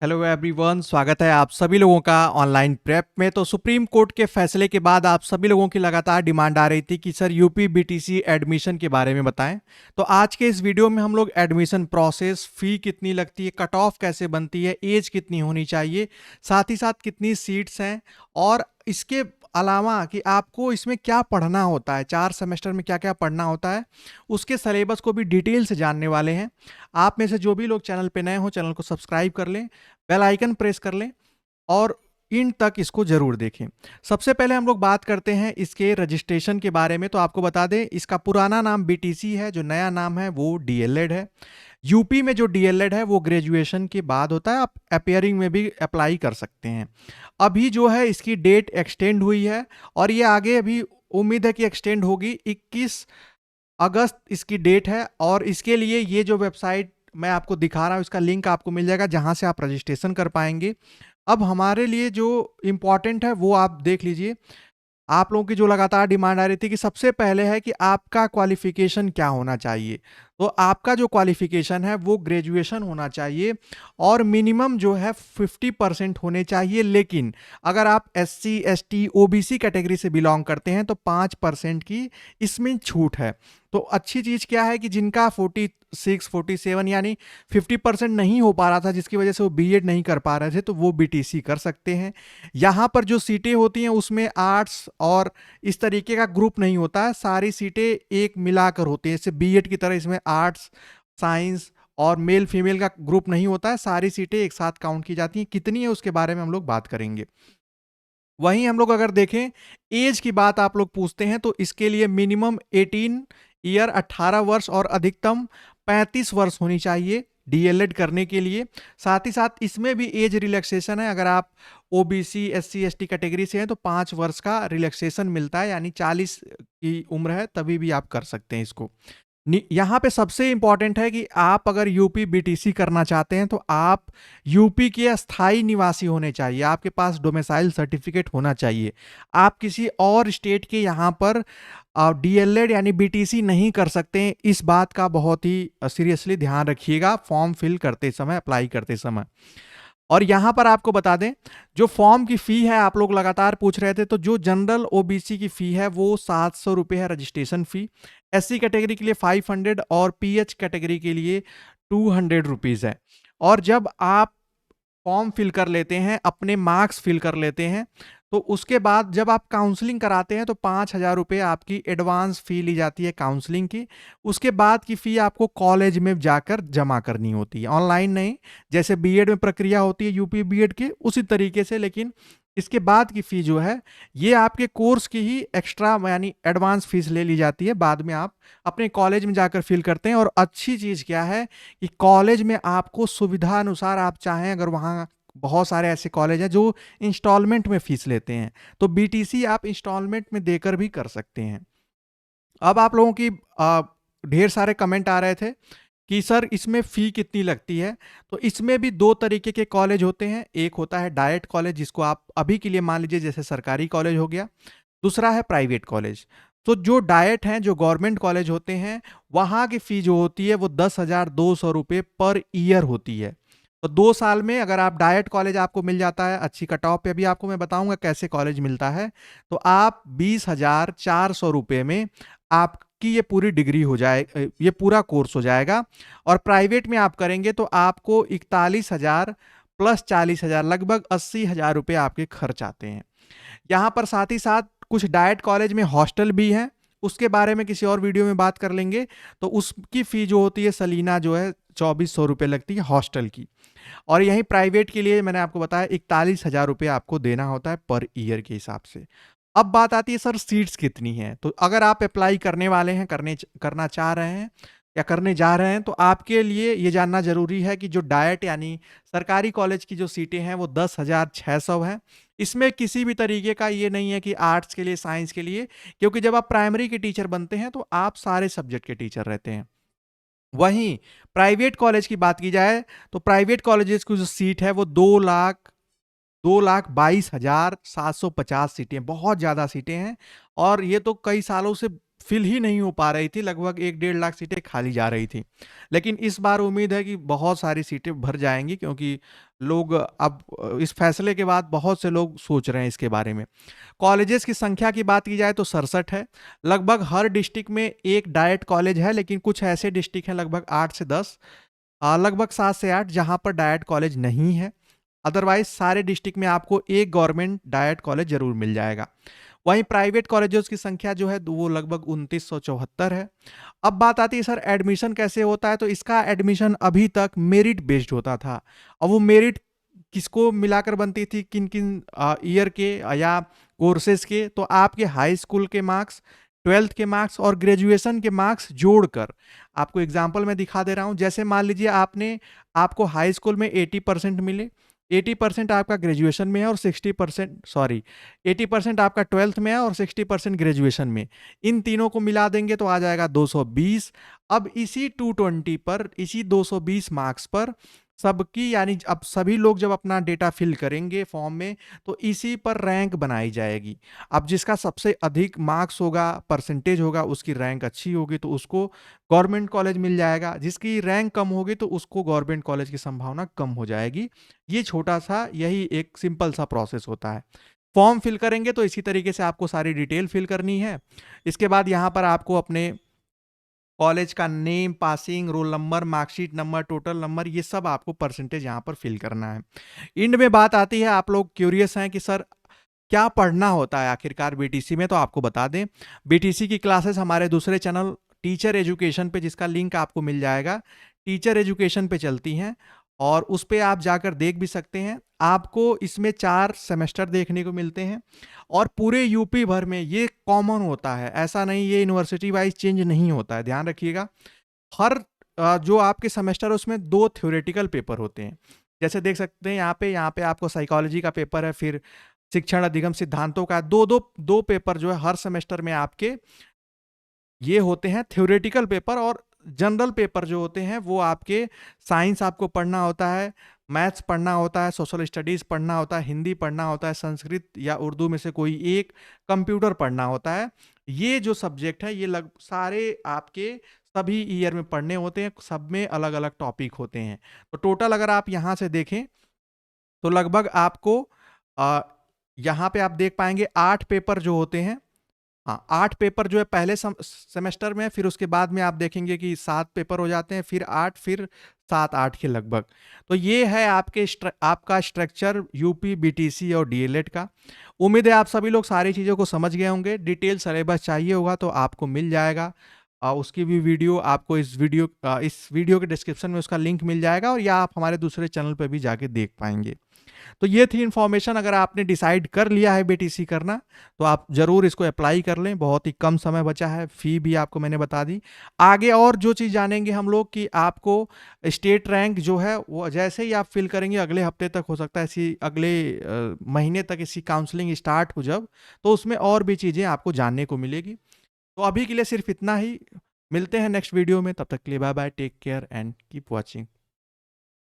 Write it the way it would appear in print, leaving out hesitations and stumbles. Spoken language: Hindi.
हेलो एवरीवन, स्वागत है आप सभी लोगों का ऑनलाइन प्रेप में। तो सुप्रीम कोर्ट के फैसले के बाद आप सभी लोगों की लगातार डिमांड आ रही थी कि सर यूपी बीटीसी एडमिशन के बारे में बताएं। तो आज के इस वीडियो में हम लोग एडमिशन प्रोसेस, फी कितनी लगती है, कट ऑफ कैसे बनती है, एज कितनी होनी चाहिए, साथ ही साथ कितनी सीट्स हैं, और इसके अलावा कि आपको इसमें क्या पढ़ना होता है, 4 सेमेस्टर में क्या क्या पढ़ना होता है, उसके सिलेबस को भी डिटेल से जानने वाले हैं। आप में से जो भी लोग चैनल पे नए हो, चैनल को सब्सक्राइब कर लें, बेल आइकन प्रेस कर लें और इन तक इसको जरूर देखें। सबसे पहले हम लोग बात करते हैं इसके रजिस्ट्रेशन के बारे में। तो आपको बता दें, इसका पुराना नाम बीटीसी है, जो नया नाम है वो डीएलएड है। यूपी में जो डीएलएड है वो ग्रेजुएशन के बाद होता है, आप अपेयरिंग में भी अप्लाई कर सकते हैं। अभी जो है इसकी डेट एक्सटेंड हुई है और ये आगे अभी उम्मीद है कि एक्सटेंड होगी। 21 अगस्त इसकी डेट है और इसके लिए ये जो वेबसाइट मैं आपको दिखा रहा हूँ, इसका लिंक आपको मिल जाएगा जहां से आप रजिस्ट्रेशन कर पाएंगे। अब हमारे लिए जो इम्पोर्टेंट है वो आप देख लीजिए। आप लोगों की जो लगातार डिमांड आ रही थी कि सबसे पहले है कि आपका क्वालिफिकेशन क्या होना चाहिए। तो आपका जो क्वालिफिकेशन है वो ग्रेजुएशन होना चाहिए और मिनिमम जो है 50% होने चाहिए। लेकिन अगर आप SC ST OBC कैटेगरी से बिलोंग करते हैं तो 5% की इसमें छूट है। तो अच्छी चीज़ क्या है कि जिनका 46 47 यानी 50% नहीं हो पा रहा था, जिसकी वजह से वो बीएड नहीं कर पा रहे थे, तो वो बीटीसी कर सकते हैं। यहाँ पर जो सीटें होती हैं उसमें आर्ट्स और इस तरीके का ग्रुप नहीं होता है, सारी सीटें एक मिलाकर होती हैं। जैसे बीएड की तरह इसमें आर्ट्स, साइंस और मेल फीमेल का ग्रुप नहीं होता है, सारी सीटें एक साथ काउंट की जाती हैं। कितनी है उसके बारे में हम लोग बात करेंगे। वहीं हम लोग अगर देखें, एज की बात आप लोग पूछते हैं, तो इसके लिए मिनिमम 18 ईयर 18 वर्ष और अधिकतम 35 वर्ष होनी चाहिए डीएलएड करने के लिए। साथ ही साथ इसमें भी एज रिलैक्सेशन है। अगर आप ओबीसी SC ST कैटेगरी से हैं तो 5 वर्ष का रिलैक्सेशन मिलता है, यानी 40 की उम्र है तभी भी आप कर सकते हैं इसको। यहाँ पे सबसे इंपॉर्टेंट है कि आप अगर यूपी बीटीसी करना चाहते हैं तो आप यूपी के स्थायी निवासी होने चाहिए, आपके पास डोमिसाइल सर्टिफिकेट होना चाहिए। आप किसी और स्टेट के यहाँ पर डीएलएड यानी बीटीसी नहीं कर सकते हैं। इस बात का बहुत ही सीरियसली ध्यान रखिएगा फॉर्म फिल करते समय, अप्लाई करते समय। और यहां पर आपको बता दें, जो फॉर्म की फी है, आप लोग लगातार पूछ रहे थे, तो जो जनरल ओबीसी की फी है वो 700 रुपये है रजिस्ट्रेशन फी। SC कैटेगरी के लिए 500 और PH कैटेगरी के लिए 200 रुपीज़ है। और जब आप फॉर्म फिल कर लेते हैं, अपने मार्क्स फिल कर लेते हैं, तो उसके बाद जब आप काउंसलिंग कराते हैं तो 5,000 रुपये आपकी एडवांस फी ली जाती है काउंसलिंग की। उसके बाद की फी आपको कॉलेज में जाकर जमा करनी होती है, ऑनलाइन नहीं। जैसे बीएड में प्रक्रिया होती है यूपी बीएड के, उसी तरीके से। लेकिन इसके बाद की फी जो है ये आपके कोर्स की ही एक्स्ट्रा यानी एडवांस फीस ले ली जाती है। बाद में आप अपने कॉलेज में जाकर फिल करते हैं। और अच्छी चीज़ क्या है कि कॉलेज में आपको सुविधा अनुसार आप चाहें, अगर वहाँ बहुत सारे ऐसे कॉलेज हैं जो इंस्टॉलमेंट में फीस लेते हैं, तो बीटीसी आप इंस्टॉलमेंट में देकर भी कर सकते हैं। अब आप लोगों की ढेर सारे कमेंट आ रहे थे कि सर इसमें फ़ी कितनी लगती है। तो इसमें भी दो तरीके के कॉलेज होते हैं। एक होता है डायरेक्ट कॉलेज, जिसको आप अभी के लिए मान लीजिए जैसे सरकारी कॉलेज हो गया। दूसरा है प्राइवेट कॉलेज। तो जो डायट हैं, जो गवर्नमेंट कॉलेज होते हैं, वहाँ की फ़ी जो होती है वो 10,200 रुपये पर ईयर होती है। तो 2 साल में अगर आप डायट कॉलेज आपको मिल जाता है अच्छी कट ऑफ पे, अभी आपको मैं बताऊंगा कैसे कॉलेज मिलता है, तो आप 20,400 रुपये में आपकी ये पूरी डिग्री हो जाए, ये पूरा कोर्स हो जाएगा। और प्राइवेट में आप करेंगे तो आपको 41,000 प्लस 40,000 लगभग 80,000 रुपये आपके खर्च आते हैं। यहाँ पर साथ ही साथ कुछ डाइट कॉलेज में हॉस्टल भी है, उसके बारे में किसी और वीडियो में बात कर लेंगे। तो उसकी फ़ी जो होती है सलीना जो है 2,400 रुपये लगती है हॉस्टल की। और यहीं प्राइवेट के लिए मैंने आपको बताया 41,000 रुपये आपको देना होता है पर ईयर के हिसाब से। अब बात आती है सर सीट्स कितनी हैं। तो अगर आप अप्लाई करने वाले हैं, करना चाह रहे हैं या करने जा रहे हैं, तो आपके लिए ये जानना जरूरी है कि जो डाइट यानी सरकारी कॉलेज की जो सीटें हैं वो 10,600 हैं। इसमें किसी भी तरीके का ये नहीं है कि आर्ट्स के लिए, साइंस के लिए, क्योंकि जब आप प्राइमरी के टीचर बनते हैं तो आप सारे सब्जेक्ट के टीचर रहते हैं। वहीं प्राइवेट कॉलेज की बात की जाए तो प्राइवेट कॉलेजेस की जो सीट है वो 2,22,750 सीटें, बहुत ज़्यादा सीटें हैं। और ये तो कई सालों से फिल ही नहीं हो पा रही थी, लगभग 1-1.5 लाख सीटें खाली जा रही थी। लेकिन इस बार उम्मीद है कि बहुत सारी सीटें भर जाएँगी, क्योंकि लोग अब इस फैसले के बाद बहुत से लोग सोच रहे हैं इसके बारे में। कॉलेजेस की संख्या की बात की जाए तो 67 है। लगभग हर डिस्ट्रिक्ट में एक डायट कॉलेज है, लेकिन कुछ ऐसे डिस्ट्रिक्ट हैं लगभग 8 से 10, लगभग 7 से 8 जहाँ पर डायट कॉलेज नहीं है। अदरवाइज सारे डिस्ट्रिक्ट में आपको एक गवर्नमेंट डायट कॉलेज जरूर मिल जाएगा। वहीं प्राइवेट कॉलेजेस की संख्या जो है वो लगभग 2974 है। अब बात आती है सर एडमिशन कैसे होता है, तो इसका एडमिशन अभी तक मेरिट बेस्ड होता था। और वो मेरिट किसको मिलाकर बनती थी, किन किन ईयर के या कोर्सेज के, तो आपके हाई स्कूल के मार्क्स, ट्वेल्थ के मार्क्स और ग्रेजुएशन के मार्क्स जोड़कर। आपको एग्जाम्पल मैं दिखा दे रहा हूं, जैसे मान लीजिए आपको हाई स्कूल में 80% मिले, 80% आपका ग्रेजुएशन में है और 60% सॉरी 80% आपका ट्वेल्थ में है और 60% ग्रेजुएशन में। इन तीनों को मिला देंगे तो आ जाएगा 220। अब इसी 220 पर, इसी 220 मार्क्स पर सबकी, यानी अब सभी लोग जब अपना डेटा फिल करेंगे फॉर्म में, तो इसी पर रैंक बनाई जाएगी। अब जिसका सबसे अधिक मार्क्स होगा, परसेंटेज होगा, उसकी रैंक अच्छी होगी तो उसको गवर्नमेंट कॉलेज मिल जाएगा। जिसकी रैंक कम होगी तो उसको गवर्नमेंट कॉलेज की संभावना कम हो जाएगी। ये छोटा सा, यही एक सिंपल सा प्रोसेस होता है। फॉर्म फिल करेंगे तो इसी तरीके से आपको सारी डिटेल फिल करनी है। इसके बाद यहाँ पर आपको अपने कॉलेज का name, passing, roll number, marksheet number, total number, ये सब आपको परसेंटेज यहाँ पर फिल करना है। इंड में बात आती है, आप लोग क्यूरियस हैं कि सर क्या पढ़ना होता है आखिरकार बीटीसी में, तो आपको बता दें बीटीसी की क्लासेस हमारे दूसरे चैनल टीचर एजुकेशन पे, जिसका लिंक आपको मिल जाएगा, टीचर एजुकेशन पे चलती हैं और उस पे आप जाकर देख भी सकते हैं। आपको इसमें 4 सेमेस्टर देखने को मिलते हैं और पूरे यूपी भर में ये कॉमन होता है, ऐसा नहीं ये यूनिवर्सिटी वाइज चेंज नहीं होता है, ध्यान रखिएगा। हर जो आपके सेमेस्टर है उसमें 2 थ्योरेटिकल पेपर होते हैं। जैसे देख सकते हैं यहाँ पे आपको साइकोलॉजी का पेपर है, फिर शिक्षण अधिगम सिद्धांतों का दो पेपर जो है हर सेमेस्टर में आपके ये होते हैं थ्योरेटिकल पेपर। और जनरल पेपर जो होते हैं वो आपके साइंस आपको पढ़ना होता है, मैथ्स पढ़ना होता है, सोशल स्टडीज पढ़ना होता है, हिंदी पढ़ना होता है, संस्कृत या उर्दू में से कोई एक, कंप्यूटर पढ़ना होता है। ये जो सब्जेक्ट है ये सारे आपके सभी ईयर में पढ़ने होते हैं, सब में अलग अलग टॉपिक होते हैं। तो टोटल अगर आप यहाँ से देखें तो लगभग आपको आ, यहाँ पे आप देख पाएंगे 8 पेपर जो होते हैं। हाँ, 8 पेपर जो है पहले सेमेस्टर में, फिर उसके बाद में आप देखेंगे कि 7 पेपर हो जाते हैं, फिर 8, फिर 7-8 के लगभग। तो ये है आपका स्ट्रक्चर यूपी बीटीसी और डीएलएड का। उम्मीद है आप सभी लोग सारी चीज़ों को समझ गए होंगे। डिटेल सिलेबस चाहिए होगा तो आपको मिल जाएगा। उसकी भी वीडियो आपको इस वीडियो के डिस्क्रिप्शन में उसका लिंक मिल जाएगा, और या आप हमारे दूसरे चैनल पर भी जाके देख पाएंगे। तो ये थी इन्फॉर्मेशन। अगर आपने डिसाइड कर लिया है बीटीसी करना तो आप जरूर इसको अप्लाई कर लें, बहुत ही कम समय बचा है, फी भी आपको मैंने बता दी। आगे और जो चीज़ जानेंगे हम लोग कि आपको स्टेट रैंक जो है वो जैसे ही आप फिल करेंगे अगले हफ्ते तक, हो सकता है इसी अगले महीने तक इसकी काउंसलिंग स्टार्ट हो जब, तो उसमें और भी चीज़ें आपको जानने को मिलेगी। तो अभी के लिए सिर्फ इतना ही, मिलते हैं नेक्स्ट वीडियो में, तब तक के लिए bye bye, take care and keep watching.